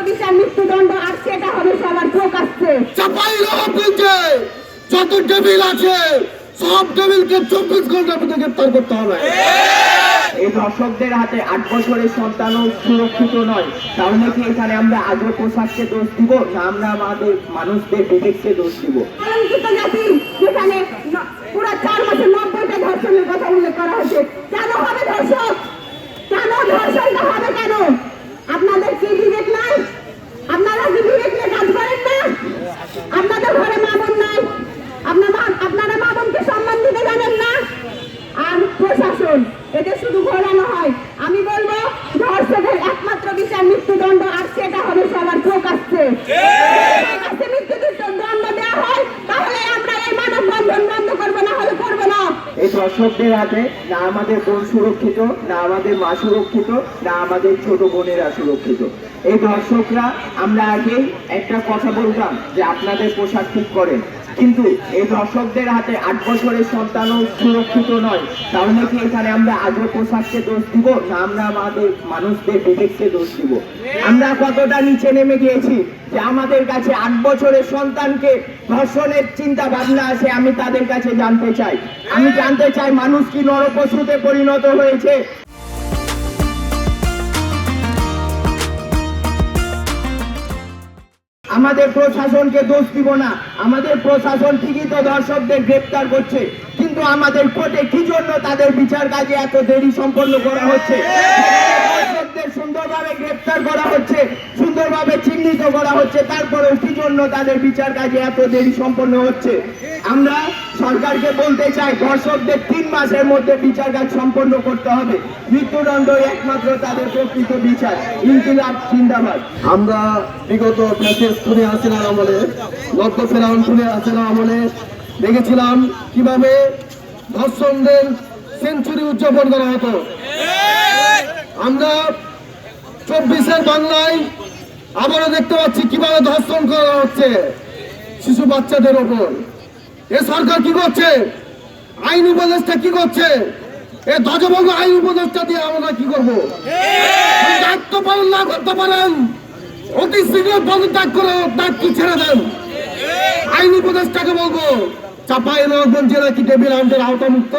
বিচার মৃত্যুদণ্ড, আর সেটা হবে সবার প্রকাশ্যে। চাঁপাইনবাবগঞ্জে যত টেবিল আছে সব টেবিলকে 24 ঘন্টার মধ্যে গ্রেপ্তার করতে হবে। এই ধর্ষকদের হাতে 8 বছরের সন্তানও সুরক্ষিত নয়, তাহলে কি এখানে আমরা আজও পোশাককে দোষ দিব, না আমরা আমাদের মানুষদের বিবেককে দোষ দিব? কলঙ্কিত জাতি, যেখানে পুরো 4 মাসে 90টা ধর্ষণের কথা উল্লেখ করা হয়েছে। কেন হবে ধর্ষক? কেন ধর্ষণটা হবে? কেন আপনাদের কি বিবেক নাই? আপনারা কি বিবেক নিয়ে কাজ করেন না? আপনাদের ঘরে মা বোন নাই? আপনারা মা বোনকে সম্মান দিতে জানেন না? আর প্রশাসন, এটা শুধু ঘোরানো হয়। আমি বলবো ধর্ষকের একমাত্র বিচার মৃত্যুদণ্ড, আর সেটা হবে সবার প্রকাশ্যে। মৃত্যুদণ্ড দেওয়া হয়, তাহলে আমরা এই মানববন্ধন বন্ধ করবো, না হলে করবো না। এই ধর্ষকদের হাতে না আমাদের বোন সুরক্ষিত, না আমাদের মা সুরক্ষিত, না আমাদের ছোট বোনেরা সুরক্ষিত। এই ধর্ষকরা, আমরা আগেই একটা কথা বলতাম যে আপনাদের পোশাক ঠিক করেন, কিন্তু এই ধর্ষকদের হাতে 8 বছরের সন্তানও সুরক্ষিত নয়, তাহলে কি এখানে আমরা আজও পোশাককে দোষ দিব, না আমরা আমাদের মানুষদের বিবেককে দোষ দিব? আমরা কতটা নিচে নেমে গিয়েছি যে আমাদের কাছে 8 বছরের সন্তানকে ধর্ষণের চিন্তা ভাবনা আছে। আমি তাদের কাছে জানতে চাই, আমি জানতে চাই মানুষ কি নরপশুতে পরিণত হয়েছে? আমাদের প্রশাসনকে দোষ দিব না, আমাদের প্রশাসন ঠিকই তো ধর্ষকদের গ্রেপ্তার করছে, কিন্তু আমাদের কোর্টে কি জন্য তাদের বিচার কাজে এত দেরি সম্পন্ন করা হচ্ছে? ধর্ষকদের সুন্দরভাবে গ্রেপ্তার করা হচ্ছে, সুন্দরভাবে চিহ্নিত করা হচ্ছে, তারপরেও কি জন্য তাদের বিচার কাজে এত দেরি সম্পন্ন হচ্ছে? আমরা সরকারকে বলতে চাই, ধর্ষকদের 3 মাসের মধ্যে বিচার কাজ সম্পন্ন করতে হবে। মৃত্যুদণ্ড একমাত্র তাদের প্রকৃত বিচার। ইনকিলাব জিন্দাবাদ। আমরা বিগত খুনে হাসিনার আমলে, লক্ষ ফেরাউন খুনে হাসিনার আমলে দেখেছিলাম কিভাবে ধর্ষণদের সেঞ্চুরি উদযাপন করা হতো। আমরা 24-এর বাংলায় আবারও দেখতে পাচ্ছি কিভাবে ধর্ষণ করা হচ্ছে শিশু বাচ্চাদের ওপর। এ সরকার কি করছে? আইন উপদেষ্টা কি করছে? এ ধ্বজভঙ্গ আইন উপদেষ্টা দিয়ে আমরা কি করবো? দায়িত্ব পালন না করতে পারেন, অতি শীঘ্র পদত্যাগ করে দায়িত্ব ছেড়ে দেন। আইন উপদেষ্টাকে বলবো, চাঁপাইনবাবগঞ্জ জেলা কি টেবিল হান্টের আওতামুক্ত?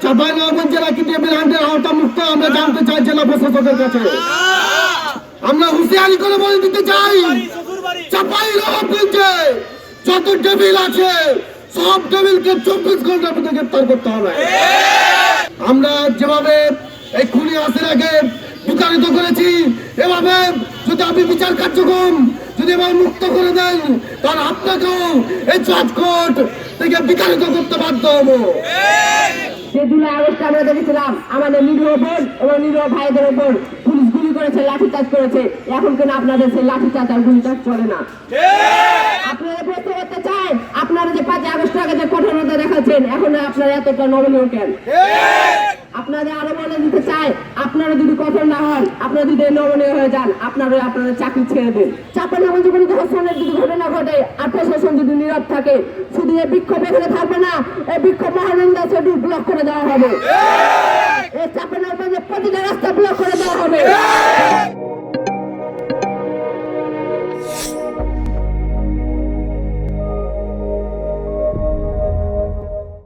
চাঁপাইনবাবগঞ্জ জেলা কি টেবিল হান্টের আওতামুক্ত? আমরা জানতে চাই জেলা প্রশাসকের কাছে। আমরা হুঁশিয়ারি করে বলে দিতে চাই, চাঁপাইনবাবগঞ্জে যত টেবিল আছে সব টেবিলকে 24 ঘন্টার মধ্যে গ্রেপ্তার করতে হবে। আমরা যেভাবে এই খুনি হাসিনাকে বিতাড়িত করেছি, এভাবে যদি আপনি বিচার কার্যক্রম যদি এবার মুক্ত করে দেন, তাহলে আপনাকেও এই জজ কোর্ট থেকে বিতাড়িত করতে বাধ্য হবো। যে 2 আগস্ট আমরা দেখেছিলাম আমাদের নিরীহ বোন এবং নিরীহ ভাইদের উপর পুলিশ গুলি করেছে, লাঠিচার্জ করেছে। এখন কেন আপনাদের সেই লাঠিচার্জ আর গুলিচার্জ চলে না? আপনারা প্রশ্ন করতে চাই, আপনারা যে 5 আগস্ট আগে যে কঠোরতা দেখাচ্ছেন, এখন আপনারা এতটা নমনীয় কেন? আপনাদের আরো বলে দিতে চাই, আপনারা যদি কঠোর না হন, আপনারা যদি নমনীয় হয়ে যান, আপনারা চাকরি ছেড়ে দেন। চাঁপাইনবাবগঞ্জে কোনো ধর্ষণের যদি ঘটনা ঘটে আর প্রশাসন যদি নীরব থাকে, শুধু এই বিক্ষোভ এখানে থাকবে না, এই বিক্ষোভ মহানন্দা সেতু ব্লক করে দেওয়া হবে। এই চাঁপাইনবাবগঞ্জে প্রতিটা রাস্তা ব্লক করে দেওয়া হবে।